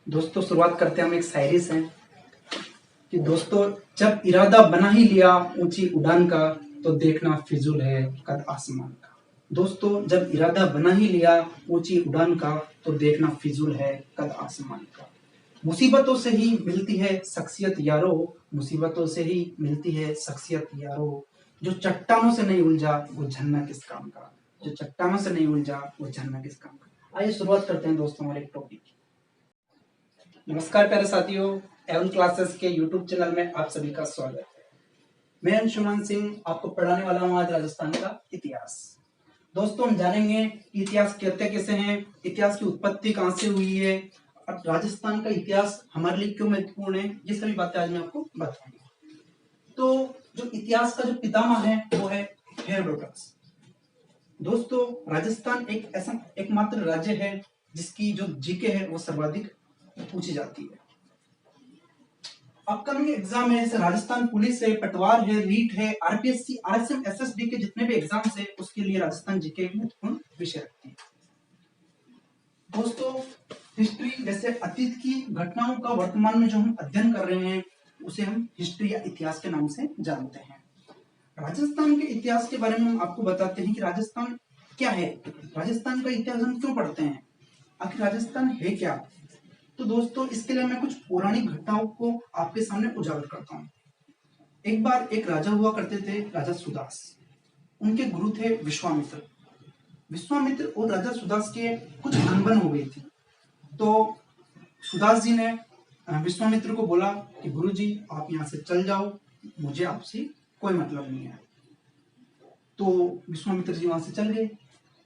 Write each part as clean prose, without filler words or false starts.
दोस्तों शुरुआत करते हैं हम एक शायरी से कि दोस्तों जब इरादा बना ही लिया ऊंची उड़ान का तो देखना फिजूल है कद आसमान का। दोस्तों जब इरादा बना ही लिया ऊंची उड़ान का तो देखना फिजूल है कद आसमान का। मुसीबतों से ही मिलती है शख्सियत यारो, मुसीबतों से ही मिलती है शख्सियत यारो। जो चट्टानों से नहीं उलझा वो झरना किस काम का, जो चट्टानों से नहीं उलझा वो झरना किस काम का। आइए शुरुआत करते हैं दोस्तों हमारे टॉपिक की। नमस्कार प्यारे साथियों, एवन क्लासेस के यूट्यूब चैनल में आप सभी का स्वागत है। मैं अंशुमान सिंह आपको पढ़ाने वाला हूँ आज राजस्थान का इतिहास। दोस्तों हम जानेंगे कि इतिहास कहते कैसे हैं, इतिहास की उत्पत्ति कहाँ से हुई है और राजस्थान का इतिहास हमारे लिए क्यों महत्वपूर्ण है, ये सभी बातें आज मैं आपको बताऊंगा। तो जो इतिहास का जो पितामह है वो है हेरोडोटस। दोस्तों राजस्थान एक ऐसा एकमात्र राज्य है जिसकी जो जीके है वो सर्वाधिक पूछी जाती है। अपकमिंग एग्जाम है, जैसे राजस्थान पुलिस है, पटवार है, रीट है, आरपीएससी, आरएसएम, एसएसबी के जितने भी एग्जाम्स है उसके लिए राजस्थान जीके एक महत्वपूर्ण विषय रखती है। दोस्तों हिस्ट्री जैसे अतीत की घटनाओं का वर्तमान में जो हम अध्ययन कर रहे हैं उसे हम हिस्ट्री या इतिहास के नाम से जानते हैं। राजस्थान के इतिहास के बारे में हम आपको बताते हैं कि राजस्थान क्या है, राजस्थान का इतिहास हम क्यों पढ़ते हैं, आखिर राजस्थान है क्या। तो दोस्तों इसके लिए मैं कुछ पौराणिक घटनाओं को आपके सामने उजागर करता हूँ। एक बार एक राजा हुआ करते थे, राजा सुदास। उनके गुरु थे विश्वामित्र। विश्वामित्र और राजा सुदास के कुछ अनबन हो गई थी। तो सुदास जी ने विश्वामित्र को बोला कि गुरुजी आप यहाँ से चल जाओ, मुझे आपसे कोई मतलब नहीं है। तो विश्वामित्र जी वहां से चल गए।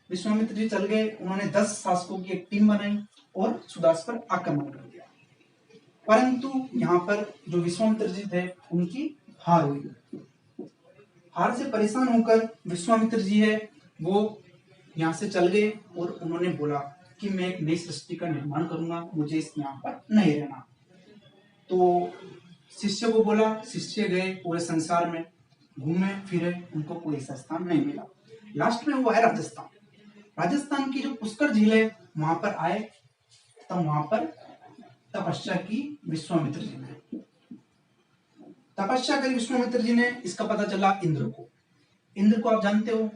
विश्वामित्र जी चल गए, उन्होंने 10 शासकों की एक टीम बनाई और सुदास पर आक्रमण कर दिया। परंतु यहाँ पर जो विश्वामित्र जी थे उनकी हार हुई। हार से परेशान होकर विश्वामित्र जी है वो यहाँ से चल गए और उन्होंने बोला कि मैं एक नई सृष्टि का निर्माण करूंगा, मुझे इस यहाँ पर नहीं रहना। तो शिष्य को बोला, शिष्य गए पूरे संसार में घूमे फिरे, उनको कोई ऐसा स्थान नहीं मिला। लास्ट में वो है राजस्थान। राजस्थान की जो पुष्कर झील है वहां पर आए, तब वहां पर तपस्या की विश्वामित्र जी ने। तपस्या करी विश्वामित्र जी ने, इसका पता चला इंद्र को। इंद्र को आप जानते हो।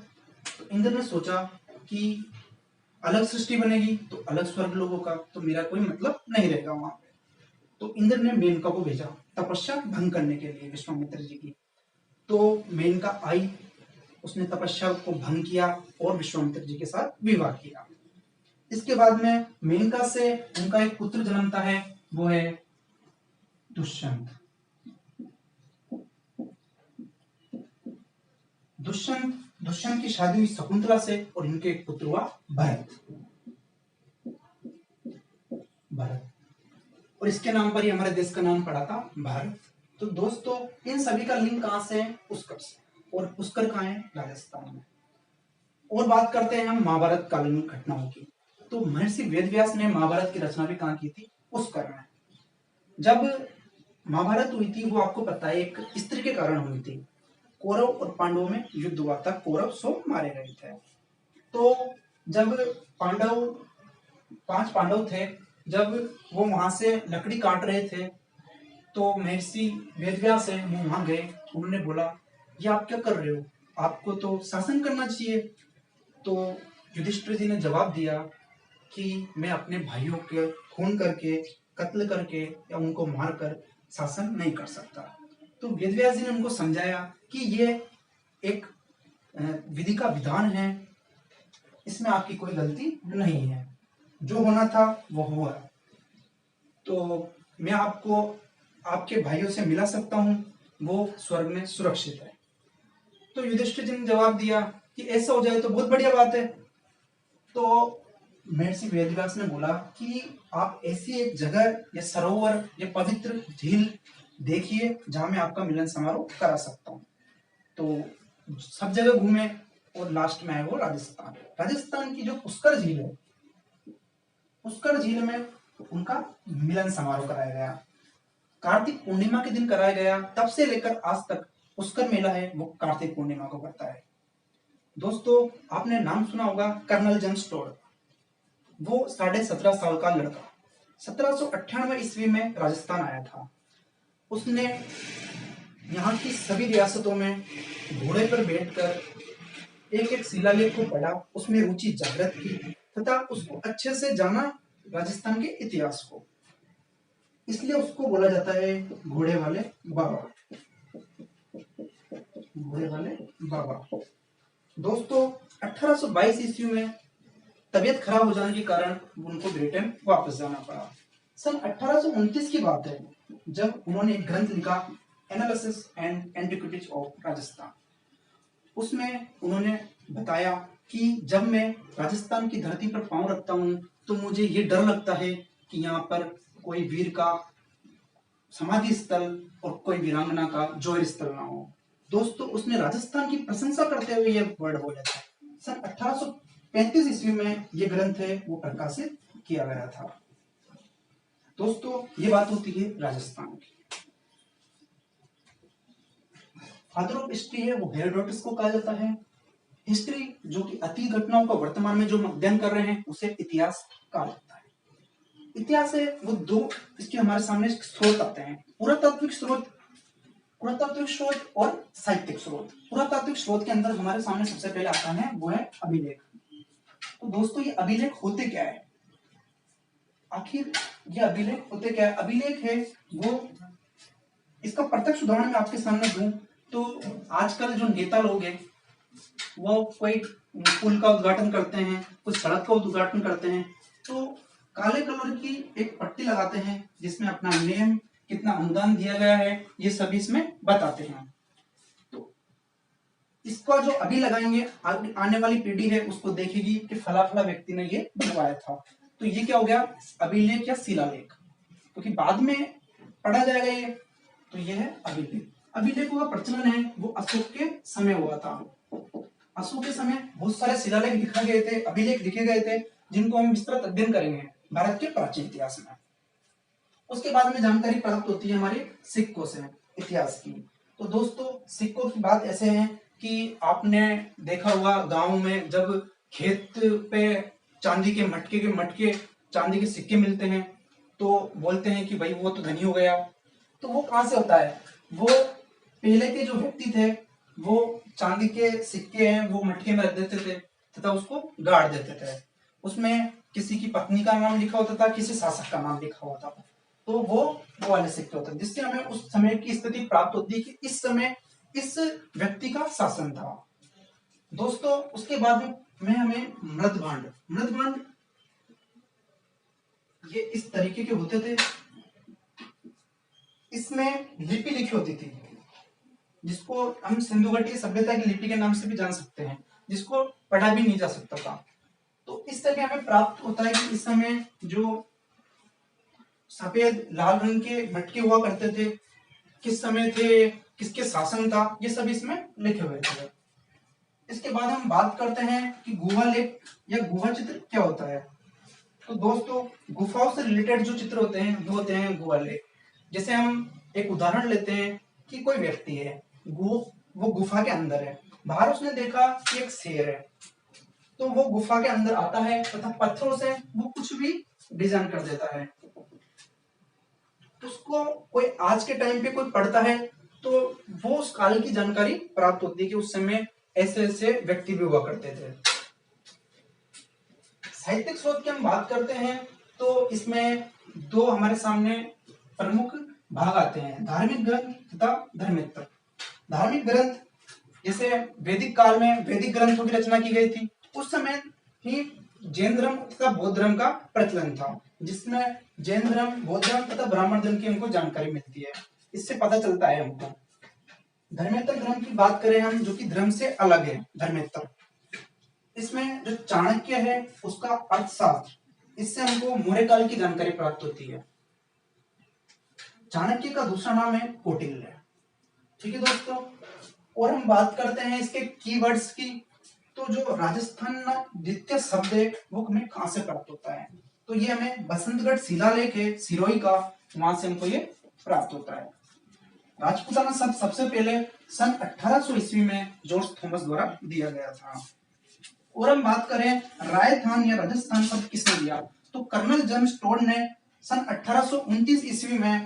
तो इंद्र ने सोचा कि अलग सृष्टि बनेगी तो अलग स्वर्ग लोगों का, तो मेरा कोई मतलब नहीं रहेगा वहां पे। तो इंद्र ने मेनका को भेजा तपस्या भंग करने के लिए विश्वामित्र जी की। तो मेनका आई, उसने तपस्या को भंग किया और विश्वामित्र जी के साथ विवाह किया। इसके बाद में मेनका से उनका एक पुत्र जन्मता है, वो है दुष्यंत। दुष्यंत की शादी हुई शकुंतला से और इनके एक पुत्र हुआ भरत। और इसके नाम पर ही हमारे देश का नाम पड़ा था भारत। तो दोस्तों इन सभी का लिंक कहां से है, पुष्कर से, और पुष्कर कहां है, राजस्थान में। और बात करते हैं हम महाभारत कालीन घटनाओं की। तो महर्षि वेदव्यास ने महाभारत की रचना भी कहां की थी, पुष्कर में। जब महाभारत हुई थी वो आपको पता है एक स्त्री के कारण हुई थी। कौरव और पांडवों में युद्ध हुआ था, कौरव 100 मारे गए थे। तो जब पांडव 5 पांडव थे, जब वो वहां से लकड़ी काट रहे थे तो महर्षि वेदव्यास है वो वहां गए। उन्होंने बोला ये आप क्या कर रहे हो, आपको तो शासन करना चाहिए। तो युधिष्ठिर जी ने जवाब दिया कि मैं अपने भाइयों के खून करके, कत्ल करके या उनको मारकर शासन नहीं कर सकता। तो वेदव्यास जी ने उनको समझाया कि ये एक विधि का विधान है, इसमें आपकी कोई गलती नहीं है, जो होना था वो हुआ। तो मैं आपको आपके भाइयों से मिला सकता हूं, वो स्वर्ग में सुरक्षित है। तो युधिष्ठिर जी ने जवाब दिया कि ऐसा हो जाए तो बहुत बढ़िया बात है। तो महर्षि वेदव्यास ने बोला कि आप ऐसी एक जगह या सरोवर या पवित्र झील देखिए जहां मैं आपका मिलन समारोह करा सकता हूँ। तो सब जगह घूमे और लास्ट में आए वो राजस्थान। राजस्थान की जो पुष्कर झील है, पुष्कर झील में उनका मिलन समारोह कराया गया। कार्तिक पूर्णिमा के दिन कराया गया, तब से लेकर आज तक पुष्कर मेला है वो कार्तिक पूर्णिमा को करता है। दोस्तों आपने नाम सुना होगा कर्नल जेम्स टोड। वो 17.5 साल का लड़का, 1798 ईस्वी में राजस्थान आया था। उसने यहाँ की सभी रियासतों में घोड़े पर बैठकर एक एक शिलालेख को पढ़ा, उसमें रुचि जागृत की तथा उसको अच्छे से जाना राजस्थान के इतिहास को। इसलिए उसको बोला जाता है घोड़े वाले बाबा, घोड़े वाले बाबा। दोस्तों 1822 ईस्वी में तबीयत खराब हो जाने के कारण उनको ब्रिटेन वापस जाना पड़ा। सन 1829 की बात है जब उन्होंने एक ग्रंथ लिखा, analysis and antiquities of Rajasthan. उसमें उन्होंने बताया कि जब मैं राजस्थान की धरती पर पांव रखता हूं तो मुझे ये डर लगता है कि यहाँ पर कोई वीर का समाधि स्थल और कोई वीरांगना का जोहर स्थल ना हो। दोस्तों उसने राजस्थान की प्रशंसा करते हुए यह वर्ड बोला था। सन 1835 ईस्वी में यह ग्रंथ है वो प्रकाशित किया गया था। दोस्तों ये बात होती है राजस्थान की। फादर ऑफ हिस्ट्री है वो हेरोडोटस को कहा जाता है। हिस्ट्री जो कि अतीत घटनाओं का वर्तमान में जो हम अध्ययन कर रहे हैं उसे इतिहास कहा जाता है। इतिहास है वो दो इसके हमारे सामने स्रोत आते हैं, पुरातात्विक स्रोत और साहित्यिक स्रोत। पुरातात्विक स्रोत के अंदर हमारे सामने सबसे पहले आता है वो है अभिलेख। तो दोस्तों ये अभिलेख होते क्या है, आखिर ये अभिलेख होते क्या है? अभिलेख है वो, इसका प्रत्यक्ष उदाहरण मैं आपके सामने दूं तो आजकल जो नेता लोग हैं वो कोई पुल का उद्घाटन करते हैं, कुछ सड़क का उद्घाटन करते हैं तो काले कलर की एक पट्टी लगाते हैं जिसमें अपना नेम, कितना अनुदान दिया गया है, ये सभी इसमें बताते हैं। तो इसका जो अभी लगाएंगे आने वाली पीढ़ी है उसको देखेगी कि फला फला व्यक्ति ने ये बनवाया था। तो ये क्या हो गया, अभिलेख या शिलालेख, क्योंकि बाद में पढ़ा जाएगा ये। तो ये है अभिलेख। अभिलेखों का प्रचलन है वो अशोक के समय हुआ था। अशोक के समय बहुत सारे शिलालेख लिखा गए थे, अभिलेख लिखे गए थे जिनको हम विस्तृत अध्ययन करेंगे भारत के प्राचीन इतिहास में। उसके बाद में जानकारी प्राप्त होती है हमारे सिक्कों से इतिहास की। तो दोस्तों सिक्कों की बात ऐसे है कि आपने देखा होगा गांव में जब खेत पे चांदी के मटके चांदी के सिक्के मिलते हैं तो बोलते हैं कि भाई वो तो धनी हो गया। तो वो कहां से होता है, वो पहले के जो व्यक्ति थे वो चांदी के सिक्के हैं वो मटके में रख देते थे तथा उसको गाड़ देते थे। उसमें किसी की पत्नी का नाम लिखा होता था, किसी शासक का नाम लिखा होता था। तो वो वाले सिक्के होते हैं जिससे हमें उस समय की स्थिति प्राप्त होती है कि इस समय इस व्यक्ति का शासन था। दोस्तों उसके बाद में हमें मृदभांड ये इस तरीके के होते थे, इसमें लिपि लिखी होती थी जिसको हम सिंधु घाटी सभ्यता की लिपि के नाम से भी जान सकते हैं, जिसको पढ़ा भी नहीं जा सकता था। तो इस तरह हमें प्राप्त होता है कि इस समय जो सफेद लाल रंग के मटके हुआ करते थे, किस समय थे, किसके शासन था, ये सब इसमें लिखे हुए थे। इसके बाद हम बात करते हैं कि गुहा लेख या गुहा चित्र क्या होता है। तो दोस्तों गुफाओं से रिलेटेड जो चित्र होते हैं वो होते हैं गुहा लेख। जैसे हम एक उदाहरण लेते हैं कि कोई व्यक्ति है वो गुफा के अंदर है, बाहर उसने देखा कि एक शेर है तो वो गुफा के अंदर आता है तथा पत्थरों से वो कुछ भी डिजाइन कर देता है। उसको कोई आज के टाइम पे कोई पढ़ता है तो वो उस काल की जानकारी प्राप्त होती है कि उस समय ऐसे ऐसे व्यक्ति भी हुआ करते थे। साहित्यिक स्रोत की हम बात करते हैं तो इसमें दो हमारे सामने प्रमुख भाग आते हैं, धार्मिक ग्रंथ तथा धर्मेत्तर। धार्मिक ग्रंथ जैसे वैदिक काल में वैदिक ग्रंथों की रचना की गई थी, उस समय ही जैन धर्म तथा बौद्ध धर्म का प्रचलन था जिसमें जैन धर्म, बौद्ध धर्म तथा ब्राह्मण धर्म की हमको जानकारी मिलती है, इससे पता चलता है हमको। धर्मेत्तर धर्म की बात करें हम जो कि धर्म से अलग है, धर्मेत्तर इसमें जो चाणक्य है उसका अर्थशास्त्र, इससे हमको मौर्य काल की जानकारी प्राप्त होती है। चाणक्य का दूसरा नाम है कौटिल्य। ठीक है दोस्तों, और हम बात करते हैं इसके कीवर्ड्स की। तो जो राजस्थान द्वितीय शब्द है वो हमें कहां से प्राप्त होता है, तो ये हमें बसंतगढ़ शिलालेख है सिरोही का, वहां से हमको ये प्राप्त होता है। राजपूताना शब्द सबसे पहले सन 1800 ईस्वी में जॉर्ज थॉमस द्वारा दिया गया था। और हम बात करें राजस्थान या राजस्थान शब्द किसने दिया, तो कर्नल जेम्स टोड ने सन 1829 ईस्वी में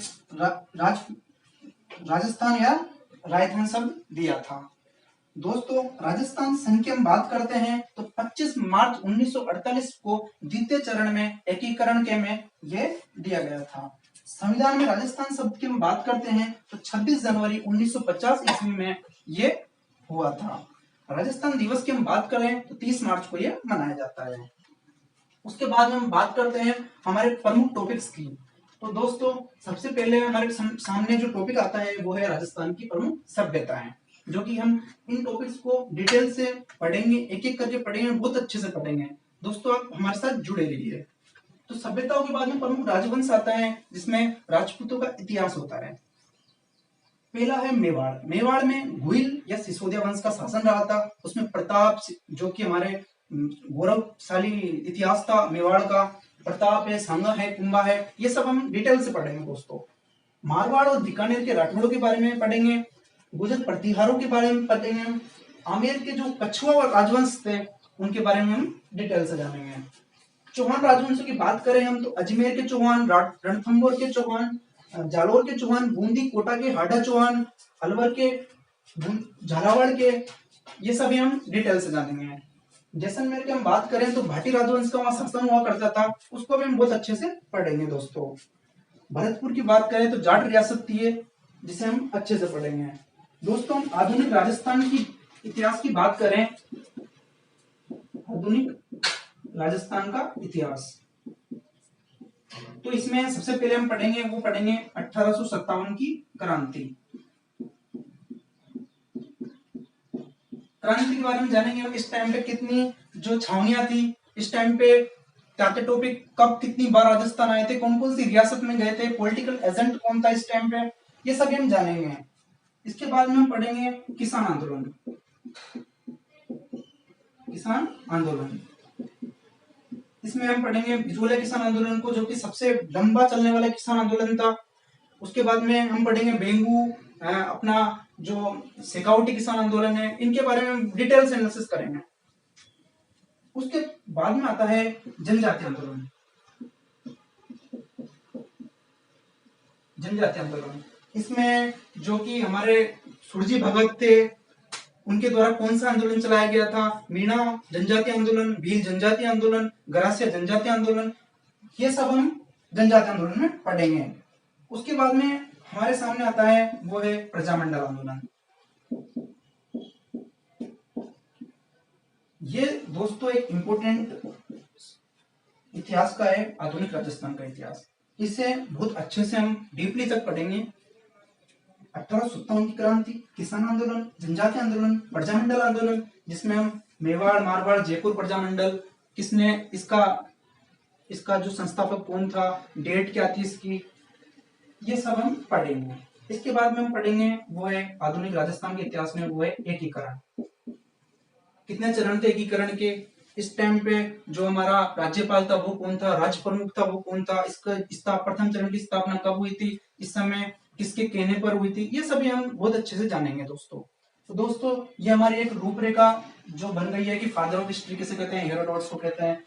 राजस्थान या राजस्थान शब्द दिया था। दोस्तों राजस्थान संघ की हम बात करते हैं तो 25 मार्च 1948 को द्वितीय चरण में एकीकरण के में ये दिया गया था। संविधान में राजस्थान शब्द की हम बात करते हैं तो 26 जनवरी 1950 ईस्वी में ये हुआ था। राजस्थान दिवस की हम बात करें तो 30 मार्च को ये मनाया जाता है। उसके बाद हम बात करते हैं हमारे प्रमुख टॉपिक्स की। तो दोस्तों सबसे पहले हमारे सामने जो टॉपिक आता है वो है राजस्थान की प्रमुख सभ्यताएं, जो कि हम इन टॉपिक्स को डिटेल से पढ़ेंगे, एक एक करके पढ़ेंगे, बहुत अच्छे से पढ़ेंगे। दोस्तों आप हमारे साथ जुड़े रहिए। तो सभ्यताओं के बाद में प्रमुख राजवंश आता है जिसमें राजपूतों का इतिहास होता है। पहला है मेवाड़। मेवाड़ में गुइल या सिसोदिया वंश का शासन रहा था। उसमें प्रताप, जो कि हमारे गौरवशाली इतिहास था मेवाड़ का, प्रताप है, सांगा है, कुंभा है, ये सब हम डिटेल से पढ़ेंगे दोस्तों। मारवाड़ और बीकानेर के राठौड़ों के बारे में पढ़ेंगे, गुजर प्रतिहारों के बारे में पढ़ेंगे, आमेर के जो कछुआ और राजवंश थे उनके बारे में हम डिटेल से जानेंगे। चौहान राजवंशों की बात करें हम तो अजमेर के चौहान, रणथंभौर के चौहान, जालोर के चौहान, बूंदी कोटा के हाडा चौहान, अलवर के, झालावाड़ के, ये सभी हम डिटेल से जानेंगे। जैसलमेर की हम बात करें तो भाटी राजवंश का वहां शासन हुआ करता था, उसको भी हम बहुत अच्छे से पढ़ेंगे दोस्तों। भरतपुर की बात करें तो जाट रियासत थी, जिसे हम अच्छे से पढ़ेंगे। दोस्तों हम आधुनिक राजस्थान की इतिहास की बात करें, आधुनिक राजस्थान का इतिहास, तो इसमें सबसे पहले हम पढ़ेंगे 1857 की क्रांति। क्रांति के बारे में जानेंगे हम। इस टाइम पे कितनी जो छावनियां थी, इस टाइम पे क्या टॉपिक, कब कितनी बार राजस्थान आए थे, कौन कौन सी रियासत में गए थे, पॉलिटिकल एजेंट कौन था इस टाइम पे, ये सभी हम जानेंगे। इसके बाद में हम पढ़ेंगे किसान आंदोलन। किसान आंदोलन, इसमें हम पढ़ेंगे बिजोलिया किसान आंदोलन को, जो कि सबसे लंबा चलने वाला किसान आंदोलन था। उसके बाद में हम पढ़ेंगे बेंगू, अपना जो शेखावटी किसान आंदोलन है, इनके बारे में डिटेल से एनालिसिस करेंगे। उसके बाद में आता है जनजाति आंदोलन। जनजाति आंदोलन, इसमें जो कि हमारे सुरजी भगत थे, उनके द्वारा कौन सा आंदोलन चलाया गया था, मीणा जनजाति आंदोलन, भील जनजाति आंदोलन, गरासिया जनजाति आंदोलन, ये सब हम जनजाति आंदोलन में पढ़ेंगे। उसके बाद में हमारे सामने आता है वो है प्रजामंडल आंदोलन। ये दोस्तों एक इंपोर्टेंट इतिहास का है, आधुनिक राजस्थान का इतिहास। इसे बहुत अच्छे से हम डीपली तक पढ़ेंगे। 1857 की क्रांति, किसान आंदोलन, जनजाति आंदोलन, प्रजामंडल आंदोलन, जिसमें हम मेवाड़, मारवाड़, जयपुर प्रजामंडल, किसने इसका जो संस्थापक कौन था, डेट क्या थी इसकी, ये सब हम पढ़ेंगे। इसके बाद में हम पढ़ेंगे वो है आधुनिक राजस्थान के इतिहास में वो है एकीकरण। कितने चरण थे एकीकरण के, इस टाइम पे जो हमारा राज्यपाल था वो कौन था, राज्य प्रमुख था वो कौन था, इसका प्रथम चरण की स्थापना कब हुई थी, इस समय किसके कहने पर हुई थी, ये सभी हम बहुत अच्छे से जानेंगे दोस्तों। तो दोस्तों ये हमारी एक रूपरेखा जो बन गई है कि फादर ऑफ हिस्ट्री किसे कहते हैं, हेरोडोटस को कहते हैं।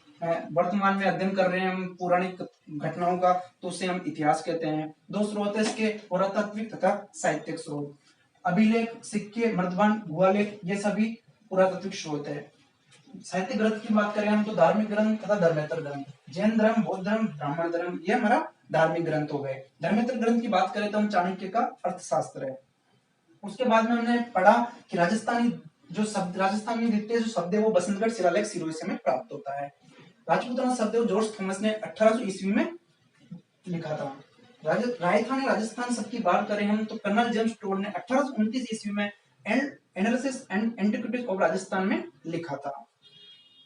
वर्तमान में अध्ययन कर रहे हैं हम पौराणिक घटनाओं का, तो उसे हम इतिहास कहते हैं। दो स्रोत है इसके, पुरातात्विक तथा साहित्यिक स्रोत। अभिलेख, सिक्के, मृदवान, गुहालेख, ये सभी पुरातात्विक स्रोत है। साहित्यिक ग्रंथ की बात करें हम तो धार्मिक ग्रंथ तथा धर्मेतर ग्रंथ, जैन धर्म, बौद्ध धर्म, ब्राह्मण धर्म, ये हमारा धार्मिक ग्रंथ हो गए। धर्मेतर ग्रंथ की बात करें तो हम चाणक्य का अर्थशास्त्र है। उसके बाद में हमने पढ़ा कि राजस्थानी जो शब्द, राजस्थान में द्वितीय जो शब्द है वो बसंतगढ़ शिलालेख सिरोही से में प्राप्त होता है। राजपूताना शब्द जॉर्ज थॉमस ने 1800 ईस्वी में लिखा था। राजस्थानी राजस्थान शब्द की बात करें हम तो कर्नल जेम्स टोड ने 1829 ईस्वी में analysis and antiquities of Rajasthan में लिखा था।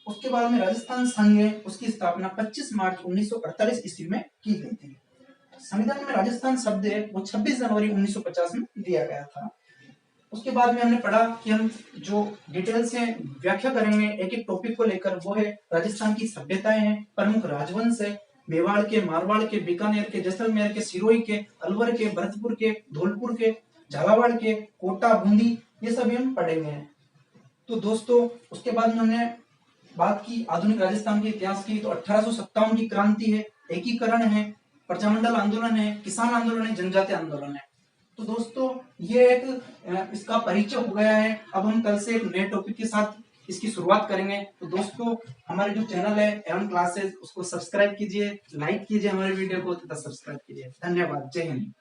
उसके बाद में राजस्थान संघ है, उसकी स्थापना 25 मार्च 1948 ईस्वी में की गई थी। संविधान में राजस्थान शब्द है वो 26 जनवरी 1950 में दिया गया था। उसके बाद में हमने पढ़ा कि हम जो डिटेल से व्याख्या करेंगे एक एक टॉपिक को लेकर, वो है राजस्थान की सभ्यताएं हैं, प्रमुख राजवंश है, मेवाड़ के, मारवाड़ के, बीकानेर के, जैसलमेर के, सिरोही के, अलवर के, भरतपुर के, धौलपुर के, झालावाड़ के, कोटा, बूंदी, ये सभी हम पढ़ेंगे। तो दोस्तों उसके बाद में हमने बात की आधुनिक राजस्थान के इतिहास की, तो 1857 की क्रांति है, एकीकरण है, प्रजामंडल आंदोलन है, किसान आंदोलन है, जनजातीय आंदोलन है। तो दोस्तों ये एक इसका परिचय हो गया है। अब हम कल से एक नए टॉपिक के साथ इसकी शुरुआत करेंगे। तो दोस्तों हमारे जो चैनल है एवन क्लासेस उसको सब्सक्राइब कीजिए, लाइक कीजिए हमारे वीडियो को तथा सब्सक्राइब कीजिए। धन्यवाद। जय हिंद।